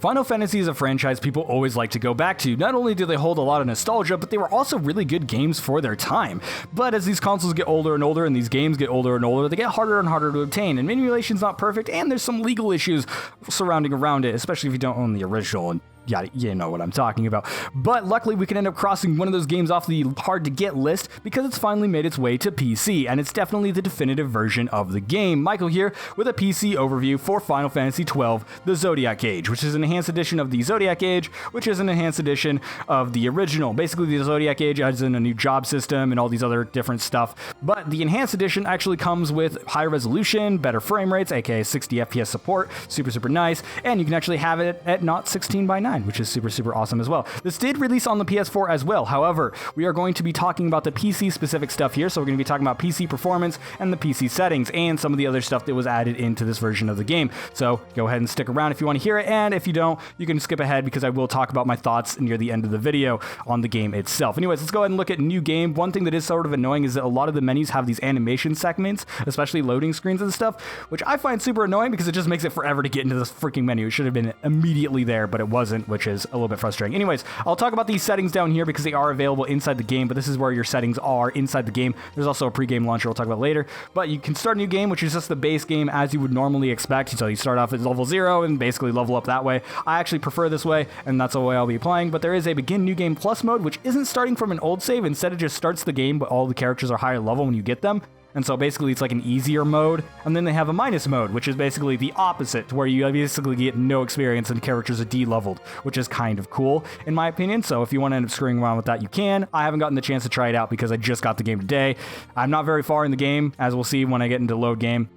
Final Fantasy is a franchise people always like to go back to. Not only do they hold a lot of nostalgia, but they were also really good games for their time. But as these consoles get older and older and these games get older and older, they get harder and harder to obtain, and emulation's not perfect, and there's some legal issues surrounding around it, especially if you don't own the original, and yeah, you know what I'm talking about. But luckily, we can end up crossing one of those games off the hard-to-get list because it's finally made its way to PC, and it's definitely the definitive version of the game. Michael here with a PC overview for Final Fantasy XII, the Zodiac Age, which is an enhanced edition of the Zodiac Age, which is an enhanced edition of the original. Basically, the Zodiac Age adds in a new job system and all these other different stuff, but the enhanced edition actually comes with higher resolution, better frame rates, aka 60 FPS support, super nice, and you can actually have it at not 16:9, which is super awesome as well. This did release on the PS4 as well. However, we are going to be talking about the PC specific stuff here. So we're going to be talking about PC performance and the PC settings and some of the other stuff that was added into this version of the game. So go ahead and stick around if you want to hear it. And if you don't, you can skip ahead because I will talk about my thoughts near the end of the video on the game itself. Anyways, let's go ahead and look at new game. One thing that is sort of annoying is that a lot of the menus have these animation segments, especially loading screens and stuff, which I find super annoying because it just makes it forever to get into this freaking menu. It should have been immediately there, but it wasn't, which is a little bit frustrating. Anyways, I'll talk about these settings down here because they are available inside the game, but this is where your settings are inside the game. There's also a pre-game launcher we'll talk about later, but you can start a new game, which is just the base game as you would normally expect. So you start off at level 0 and basically level up that way. I actually prefer this way, and that's the way I'll be playing, but there is a begin new game plus mode, which isn't starting from an old save. Instead, it just starts the game, but all the characters are higher level when you get them. And so basically it's like an easier mode, and then they have a minus mode, which is basically the opposite, to where you basically get no experience and characters are de-leveled, which is kind of cool, in my opinion. So if you want to end up screwing around with that, you can. I haven't gotten the chance to try it out because I just got the game today. I'm not very far in the game, as we'll see when I get into load game.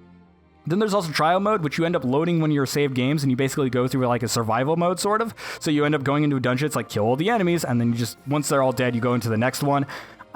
Then there's also trial mode, which you end up loading when you're saved games, and you basically go through like a survival mode, sort of. So you end up going into a dungeon, it's like kill all the enemies, and then you just, once they're all dead, you go into the next one.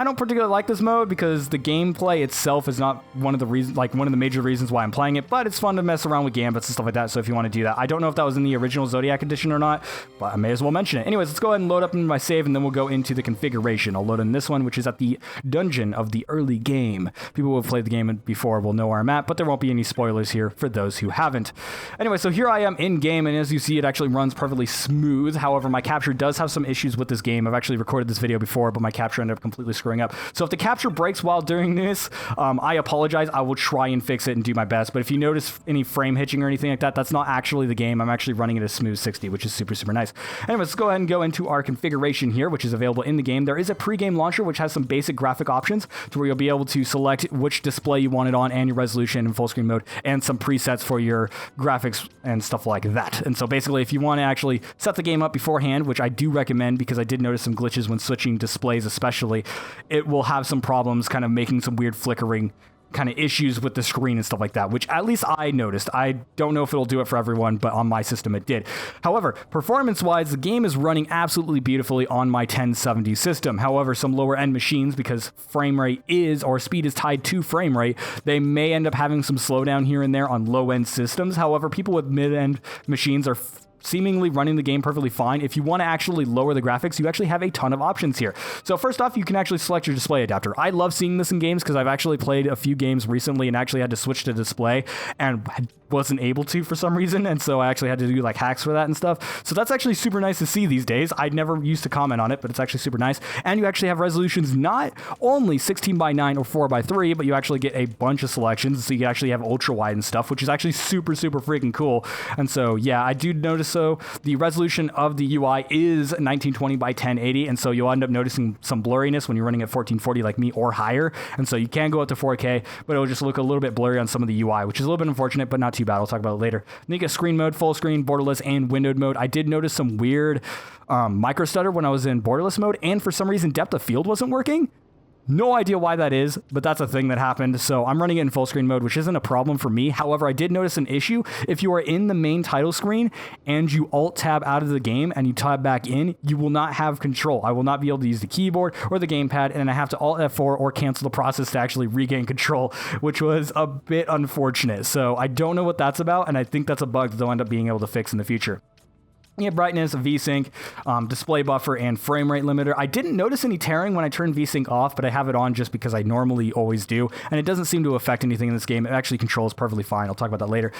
I don't particularly like this mode because the gameplay itself is not one of the reasons, like one of the major reasons why I'm playing it, but it's fun to mess around with gambits and stuff like that. So if you want to do that, I don't know if that was in the original Zodiac edition or not, but I may as well mention it. Anyways, let's go ahead and load up into my save, and then we'll go into the configuration. I'll load in this one, which is at the dungeon of the early game. People who have played the game before will know where I'm at, but there won't be any spoilers here for those who haven't. Anyway, so here I am in game, and as you see, it actually runs perfectly smooth. However, my capture does have some issues with this game. I've actually recorded this video before, but my capture ended up completely screwing up. So if the capture breaks while doing this, I apologize. I will try and fix it and do my best. But if you notice any frame hitching or anything like that, that's not actually the game. I'm actually running it at smooth 60, which is super nice. Anyways, let's go ahead and go into our configuration here, which is available in the game. There is a pre-game launcher, which has some basic graphic options to where you'll be able to select which display you want it on and your resolution in full screen mode, and some presets for your graphics and stuff like that. And so basically, if you want to actually set the game up beforehand, which I do recommend because I did notice some glitches when switching displays especially, it will have some problems kind of making some weird flickering kind of issues with the screen and stuff like that, which at least I noticed. I don't know if it'll do it for everyone, but on my system it did. However, performance-wise, the game is running absolutely beautifully on my 1070 system. However, some lower-end machines, because frame rate is, or speed is tied to frame rate, they may end up having some slowdown here and there on low-end systems. However, people with mid-end machines are seemingly running the game perfectly fine. If you want to actually lower the graphics, you actually have a ton of options here. So first off, you can actually select your display adapter. I love seeing this in games because I've actually played a few games recently and actually had to switch to display and wasn't able to for some reason, and so I actually had to do like hacks for that and stuff. So that's actually super nice to see these days. I never used to comment on it, but it's actually super nice. And you actually have resolutions not only 16:9 or 4:3, but you actually get a bunch of selections, so you actually have ultra wide and stuff, which is actually super freaking cool. And so yeah, I do notice so the resolution of the UI is 1920 by 1080, and so you'll end up noticing some blurriness when you're running at 1440 like me or higher. And so you can go up to 4K, but it'll just look a little bit blurry on some of the UI, which is a little bit unfortunate, but not too bad. I'll talk about it later. Then you get screen mode, full screen, borderless, and windowed mode. I did notice some weird micro stutter when I was in borderless mode, and for some reason depth of field wasn't working. No idea why that is, but that's a thing that happened. So I'm running it in full screen mode, which isn't a problem for me. However, I did notice an issue. If you are in the main title screen and you alt tab out of the game and you tab back in, you will not have control. I will not be able to use the keyboard or the gamepad, and I have to alt F4 or cancel the process to actually regain control, which was a bit unfortunate. So I don't know what that's about, and I think that's a bug that they'll end up being able to fix in the future. Yeah, brightness, VSync, display buffer, and frame rate limiter. I didn't notice any tearing when I turned VSync off, but I have it on just because I normally always do, and it doesn't seem to affect anything in this game. It actually controls perfectly fine. I'll talk about that later.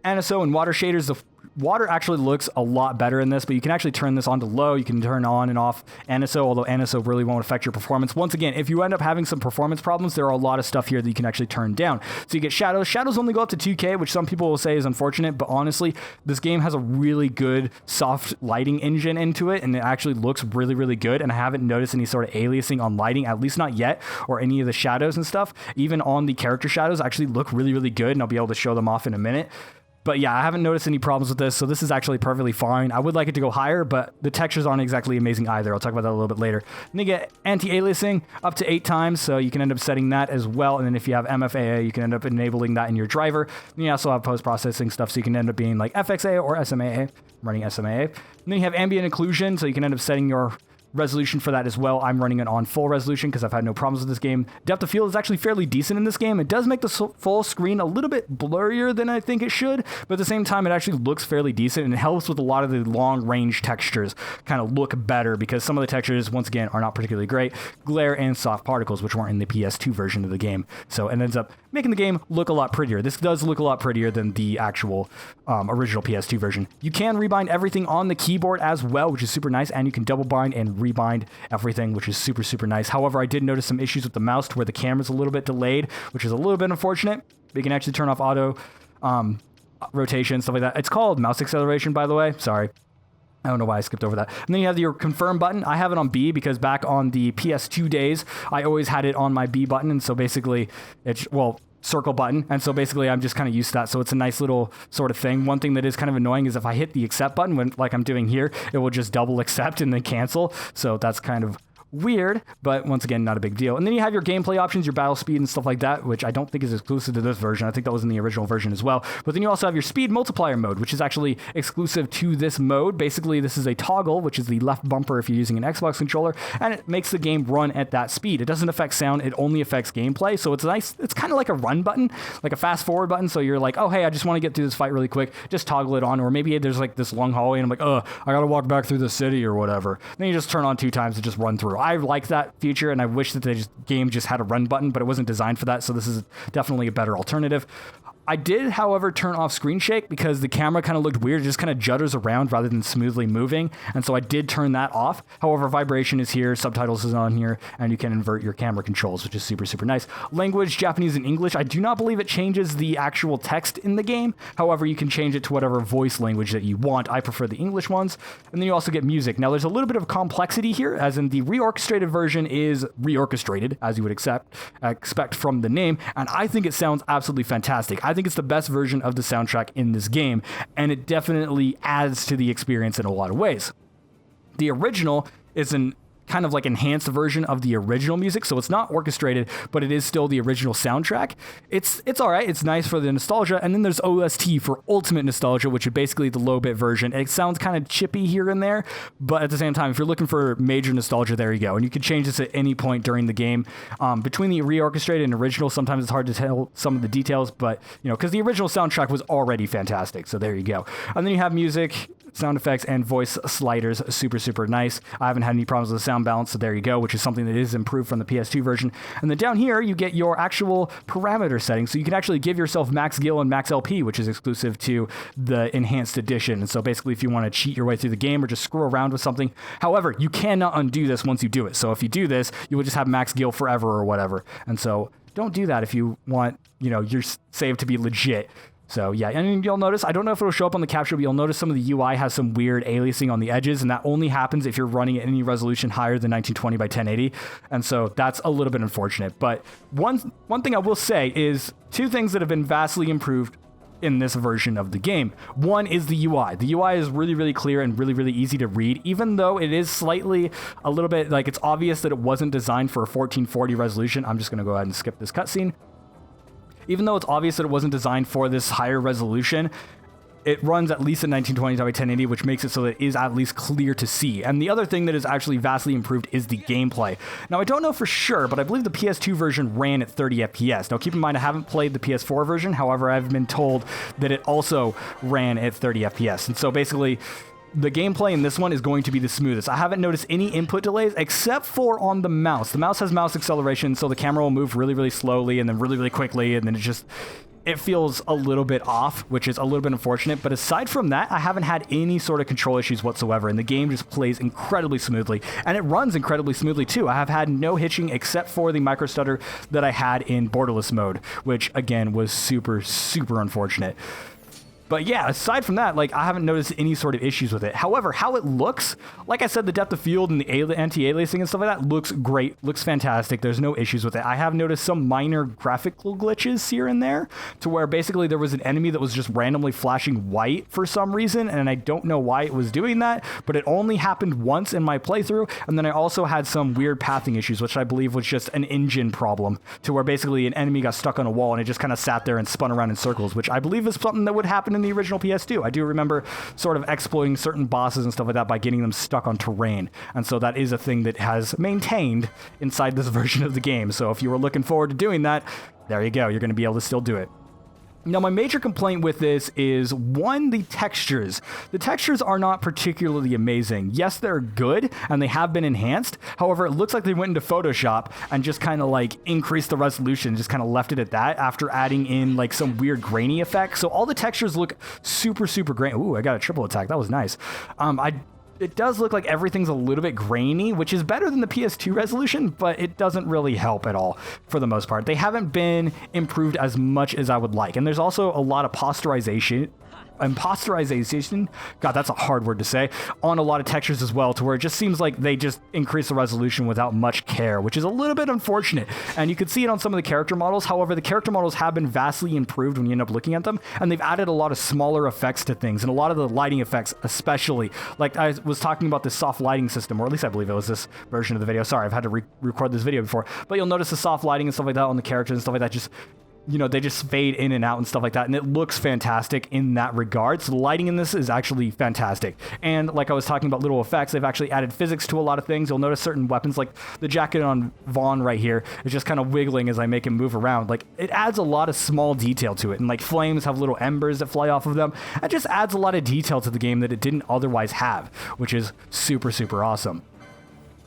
NSO and water shaders, the water actually looks a lot better in this, but you can actually turn this on to low. You can turn on and off NSO, although NSO really won't affect your performance. Once again, if you end up having some performance problems, there are a lot of stuff here that you can actually turn down. So you get shadows. Shadows only go up to 2K, which some people will say is unfortunate, but honestly, this game has a really good soft lighting engine into it, and it actually looks really, really good, and I haven't noticed any sort of aliasing on lighting, at least not yet, or any of the shadows and stuff. Even on the character shadows actually look really, really good, and I'll be able to show them off in a minute. But yeah, I haven't noticed any problems with this, so this is actually perfectly fine. I would like it to go higher, but the textures aren't exactly amazing either. I'll talk about that a little bit later. And you get anti-aliasing up to 8 times, so you can end up setting that as well. And then if you have MFAA, you can end up enabling that in your driver. And you also have post-processing stuff, so you can end up being like FXA or SMAA. I'm running SMAA. And then you have ambient occlusion, so you can end up setting your resolution for that as well. I'm running it on full resolution because I've had no problems with this game. Depth of field is actually fairly decent in this game. It does make the full screen a little bit blurrier than I think it should, but at the same time, it actually looks fairly decent, and it helps with a lot of the long range textures kind of look better because some of the textures, once again, are not particularly great. Glare and soft particles, which weren't in the PS2 version of the game. So it ends up making the game look a lot prettier. This does look a lot prettier than the actual original PS2 version. You can rebind everything on the keyboard as well, which is super nice, and you can double bind and rebind everything, which is super, super nice. However, I did notice some issues with the mouse to where the camera's a little bit delayed, which is a little bit unfortunate. But you can actually turn off auto rotation, stuff like that. It's called mouse acceleration, by the way. Sorry. I don't know why I skipped over that. And then you have your confirm button. I have it on B because back on the PS2 days, I always had it on my B button. And so basically, it's, well, circle button, and so basically I'm just kind of used to that, so it's a nice little sort of thing. One thing that is kind of annoying is if I hit the accept button, when like I'm doing here, it will just double accept and then cancel, so that's kind of weird, but once again, not a big deal. And then you have your gameplay options, your battle speed and stuff like that, which I don't think is exclusive to this version. I think that was in the original version as well. But then you also have your speed multiplier mode, which is actually exclusive to this mode. Basically, this is a toggle, which is the left bumper if you're using an Xbox controller, and it makes the game run at that speed. It doesn't affect sound, it only affects gameplay, so it's nice. It's kind of like a run button, like a fast forward button, so you're like, oh, hey, I just want to get through this fight really quick, just toggle it on, or maybe there's like this long hallway, and I'm like, oh, I gotta walk back through the city or whatever. Then you just turn on 2 times to just run through. I like that feature, and I wish that the game just had a run button, but it wasn't designed for that, so this is definitely a better alternative. I did, however, turn off screen shake because the camera kind of looked weird. It just kind of judders around rather than smoothly moving, and so I did turn that off. However, vibration is here, subtitles is on here, and you can invert your camera controls, which is super, super nice. Language, Japanese and English. I do not believe it changes the actual text in the game. However, you can change it to whatever voice language that you want. I prefer the English ones. And then you also get music. Now, there's a little bit of complexity here, as in the reorchestrated version is reorchestrated, as you would expect from the name, and I think it sounds absolutely fantastic. I think it's the best version of the soundtrack in this game, and it definitely adds to the experience in a lot of ways. The original is an kind of like enhanced version of the original music, so it's not orchestrated, but it is still the original soundtrack. It's all right. It's nice for the nostalgia, and then there's OST for ultimate nostalgia, which is basically the low bit version. It sounds kind of chippy here and there, but at the same time, if you're looking for major nostalgia, there you go. And you can change this at any point during the game. Between the reorchestrated and original, sometimes it's hard to tell some of the details, but you know, because the original soundtrack was already fantastic, so there you go. And then you have music, sound effects, and voice sliders. Super, super nice. I haven't had any problems with the sound balance, so there you go, which is something that is improved from the PS2 version. And then down here, you get your actual parameter settings, so you can actually give yourself max gil and max LP, which is exclusive to the enhanced edition. And so basically, if you want to cheat your way through the game or just screw around with something, however, you cannot undo this once you do it. So if you do this, you will just have max gil forever or whatever. And so don't do that if you want, you know, your save to be legit. So yeah, and you'll notice, I don't know if it'll show up on the capture, but you'll notice some of the UI has some weird aliasing on the edges, and that only happens if you're running at any resolution higher than 1920 by 1080, and so that's a little bit unfortunate. But one thing I will say is 2 things that have been vastly improved in this version of the game. One is the UI. The UI is really, really clear and really, really easy to read, even though it is slightly a little bit, like, it's obvious that it wasn't designed for a 1440 resolution. I'm just going to go ahead and skip this cutscene. Even though it's obvious that it wasn't designed for this higher resolution, it runs at least at 1920 by 1080, which makes it so that it is at least clear to see. And the other thing that is actually vastly improved is the gameplay. Now, I don't know for sure, but I believe the PS2 version ran at 30 FPS. Now, keep in mind, I haven't played the PS4 version. However, I've been told that it also ran at 30 FPS. And so basically, the gameplay in this one is going to be the smoothest. I haven't noticed any input delays except for on the mouse. The mouse has mouse acceleration, so the camera will move really, really slowly and then really, really quickly, and then it feels a little bit off, which is a little bit unfortunate. But aside from that, I haven't had any sort of control issues whatsoever, and the game just plays incredibly smoothly, and it runs incredibly smoothly too. I have had no hitching except for the micro stutter that I had in borderless mode, which again was super, super unfortunate. But yeah, aside from that, like, I haven't noticed any sort of issues with it. However, how it looks, like I said, the depth of field and the anti-aliasing and stuff like that looks great, looks fantastic. There's no issues with it. I have noticed some minor graphical glitches here and there to where basically there was an enemy that was just randomly flashing white for some reason, and I don't know why it was doing that, but it only happened once in my playthrough. And then I also had some weird pathing issues, which I believe was just an engine problem, to where basically an enemy got stuck on a wall and it just kind of sat there and spun around in circles, which I believe is something that would happen in the original PS2. I do remember sort of exploiting certain bosses and stuff like that by getting them stuck on terrain. And so that is a thing that has maintained inside this version of the game. So if you were looking forward to doing that, there you go. You're going to be able to still do it. Now, my major complaint with this is, one, the textures. The textures are not particularly amazing. Yes, they're good, and they have been enhanced. However, it looks like they went into Photoshop and just kind of like increased the resolution, just kind of left it at that after adding in like some weird grainy effect. So all the textures look super, super grainy. Ooh, I got a triple attack. That was nice. It does look like everything's a little bit grainy, which is better than the PS2 resolution, but it doesn't really help at all for the most part. They haven't been improved as much as I would like. And there's also a lot of posterization, God, that's a hard word to say, on a lot of textures as well, to where it just seems like they just increase the resolution without much care, which is a little bit unfortunate. And you can see it on some of the character models. However, the character models have been vastly improved when you end up looking at them, and they've added a lot of smaller effects to things, and a lot of the lighting effects especially. Like I was talking about this soft lighting system, or at least I believe it was this version of the video. Sorry, I've had to record this video before, but you'll notice the soft lighting and stuff like that on the characters and stuff like that just, you know, they just fade in and out and stuff like that, and it looks fantastic in that regard. So the lighting in this is actually fantastic. And like I was talking about little effects, they've actually added physics to a lot of things. You'll notice certain weapons, like the jacket on Vaughn right here, is just kind of wiggling as I make him move around. Like, it adds a lot of small detail to it, and like flames have little embers that fly off of them. It just adds a lot of detail to the game that it didn't otherwise have, which is super, super awesome.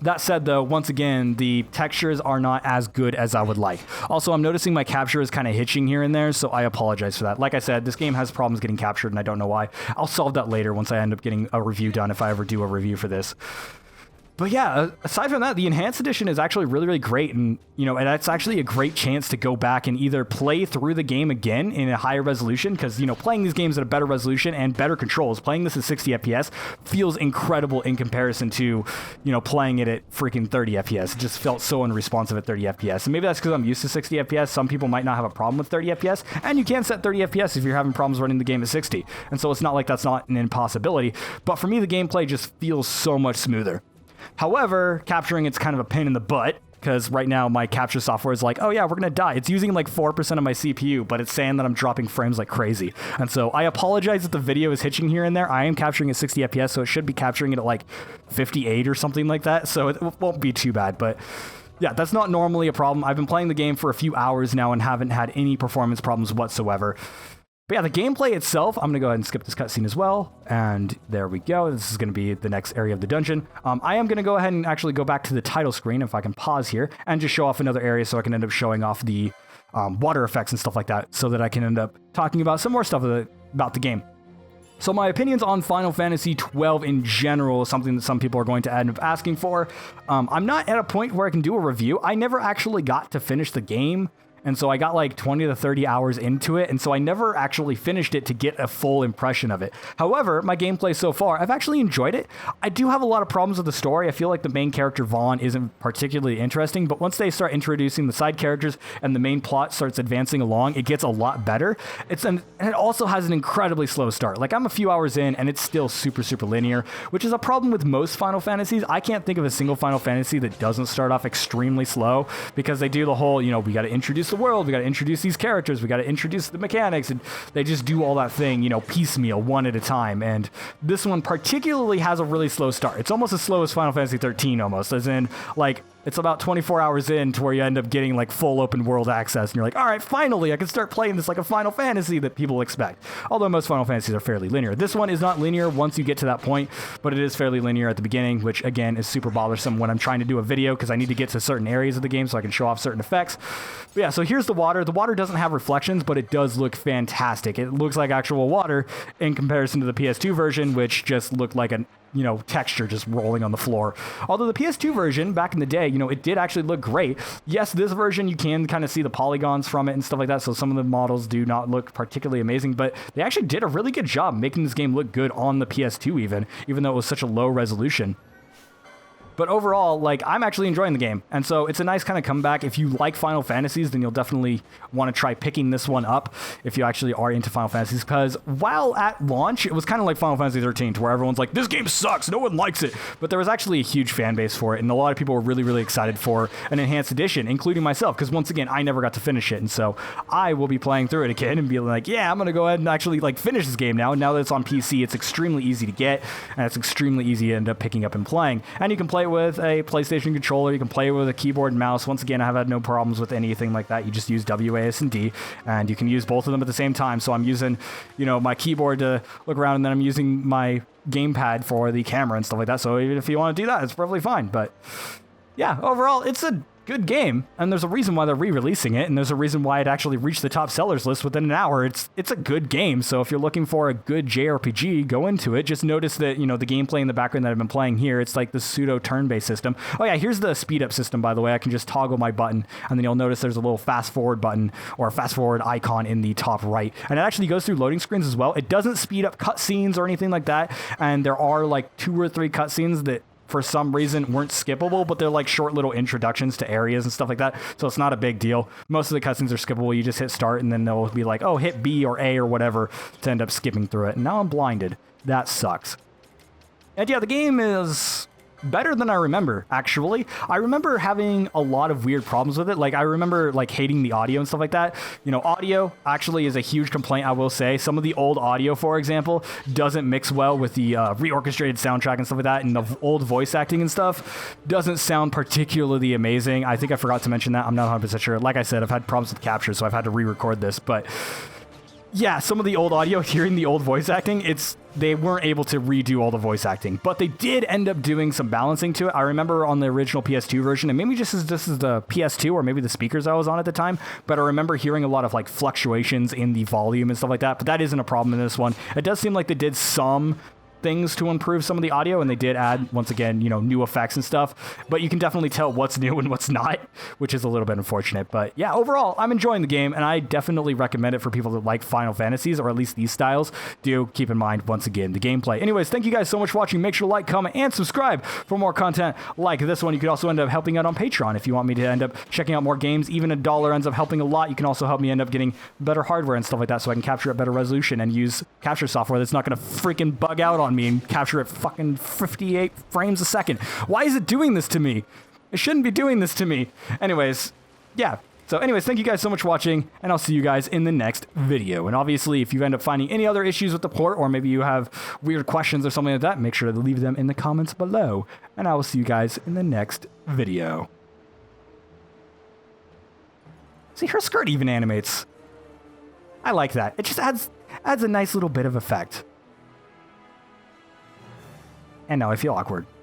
That said, though, once again, the textures are not as good as I would like. Also, I'm noticing my capture is kind of hitching here and there, so I apologize for that. Like I said, this game has problems getting captured, and I don't know why. I'll solve that later once I end up getting a review done, if I ever do a review for this. But yeah, aside from that, the Enhanced Edition is actually really, really great, and you know, and that's actually a great chance to go back and either play through the game again in a higher resolution, because, you know, playing these games at a better resolution and better controls, playing this at 60 FPS feels incredible in comparison to, you know, playing it at freaking 30 FPS. It just felt so unresponsive at 30 FPS, and maybe that's because I'm used to 60 FPS. Some people might not have a problem with 30 FPS, and you can set 30 FPS if you're having problems running the game at 60, and so it's not like that's not an impossibility. But for me, the gameplay just feels so much smoother. However, capturing it's kind of a pain in the butt, because right now my capture software is like, oh yeah, we're going to die. It's using like 4% of my CPU, but it's saying that I'm dropping frames like crazy. And so I apologize if the video is hitching here and there. I am capturing at 60 FPS, so it should be capturing it at like 58 or something like that. So it won't be too bad, but yeah, that's not normally a problem. I've been playing the game for a few hours now and haven't had any performance problems whatsoever. But yeah, the gameplay itself, I'm going to go ahead and skip this cutscene as well. And there we go. This is going to be the next area of the dungeon. I am going to go ahead and actually go back to the title screen, if I can pause here, and just show off another area so I can end up showing off the water effects and stuff like that, so that I can end up talking about some more stuff about the game. So my opinions on Final Fantasy XII in general is something that some people are going to end up asking for. I'm not at a point where I can do a review. I never actually got to finish the game. And so I got like 20 to 30 hours into it, and so I never actually finished it to get a full impression of it. However, my gameplay so far, I've actually enjoyed it. I do have a lot of problems with the story. I feel like the main character, Vaughn, isn't particularly interesting, but once they start introducing the side characters and the main plot starts advancing along, it gets a lot better. And it also has an incredibly slow start. Like, I'm a few hours in, and it's still super, super linear, which is a problem with most Final Fantasies. I can't think of a single Final Fantasy that doesn't start off extremely slow, because they do the whole, you know, we got to introduce the world, we got to introduce these characters, we got to introduce the mechanics, and they just do all that thing, you know, piecemeal, one at a time. And this one particularly has a really slow start. It's almost as slow as Final Fantasy 13 almost, as in, like, It's about 24 hours in to where you end up getting like full open world access, and you're like, all right, finally, I can start playing this like a Final Fantasy that people expect. Although most Final Fantasies are fairly linear. This one is not linear once you get to that point, but it is fairly linear at the beginning, which again is super bothersome when I'm trying to do a video because I need to get to certain areas of the game so I can show off certain effects. But yeah, so here's the water. The water doesn't have reflections, but it does look fantastic. It looks like actual water in comparison to the PS2 version, which just looked like a texture just rolling on the floor. Although the PS2 version back in the day, it did actually look great. Yes, this version, you can kind of see the polygons from it and stuff like that. So some of the models do not look particularly amazing, but they actually did a really good job making this game look good on the PS2 even though it was such a low resolution. But overall, like, I'm actually enjoying the game. And so it's a nice kind of comeback. If you like Final Fantasies, then you'll definitely want to try picking this one up if you actually are into Final Fantasies. Because while at launch, it was kind of like Final Fantasy 13, to where everyone's like, this game sucks, no one likes it. But there was actually a huge fan base for it. And a lot of people were really, really excited for an enhanced edition, including myself. Because once again, I never got to finish it. And so I will be playing through it again and be like, yeah, I'm going to go ahead and actually like finish this game now. And now that it's on PC, it's extremely easy to get. And it's extremely easy to end up picking up and playing. And you can play it with a PlayStation controller. You can play with a keyboard and mouse. Once again, I have had no problems with anything like that. You just use WASD, and you can use both of them at the same time. So I'm using, my keyboard to look around, and then I'm using my gamepad for the camera and stuff like that. So even if you want to do that, it's perfectly fine. But yeah, overall, it's a good game, and there's a reason why they're re-releasing it, and there's a reason why it actually reached the top sellers list within an hour. It's a good game, so if you're looking for a good JRPG, go into it. Just notice that, the gameplay in the background that I've been playing here, it's like the pseudo turn-based system. Oh yeah, here's the speed-up system, by the way. I can just toggle my button, and then you'll notice there's a little fast-forward button, or a fast-forward icon in the top right, and it actually goes through loading screens as well. It doesn't speed up cutscenes or anything like that, and there are like 2 or 3 cutscenes that for some reason weren't skippable, but they're like short little introductions to areas and stuff like that, so it's not a big deal. Most of the cutscenes are skippable. You just hit start, and then they'll be like, oh, hit B or A or whatever to end up skipping through it. And now I'm blinded. That sucks. And yeah, the game is better than I remember, actually. I remember having a lot of weird problems with it. Like, I remember like hating the audio and stuff like that. Audio actually is a huge complaint, I will say. Some of the old audio, for example, doesn't mix well with the reorchestrated soundtrack and stuff like that, and the old voice acting and stuff doesn't sound particularly amazing. I think I forgot to mention that. I'm not 100% sure. Like I said, I've had problems with capture, so I've had to re-record this, but yeah, some of the old audio, hearing the old voice acting, they weren't able to redo all the voice acting, but they did end up doing some balancing to it. I remember on the original PS2 version, and maybe this is the PS2 or maybe the speakers I was on at the time, but I remember hearing a lot of like fluctuations in the volume and stuff like that, but that isn't a problem in this one. It does seem like they did some things to improve some of the audio, and they did add, once again, new effects and stuff, but you can definitely tell what's new and what's not, which is a little bit unfortunate. But yeah, overall, I'm enjoying the game, and I definitely recommend it for people that like Final Fantasies, or at least these styles. Do keep in mind, once again, the gameplay. Anyways, thank you guys so much for watching. Make sure to like, comment, and subscribe for more content like this one. You could also end up helping out on Patreon if you want me to end up checking out more games. Even $1 ends up helping a lot. You can also help me end up getting better hardware and stuff like that, so I can capture at better resolution and use capture software that's not going to freaking bug out on me and capture at fucking 58 frames a second. Why is it doing this to me? It shouldn't be doing this to me. Anyways, yeah. So anyways, thank you guys so much for watching, and I'll see you guys in the next video. And obviously, if you end up finding any other issues with the port, or maybe you have weird questions or something like that, make sure to leave them in the comments below. And I will see you guys in the next video. See, her skirt even animates. I like that. It just adds a nice little bit of effect. And now I feel awkward.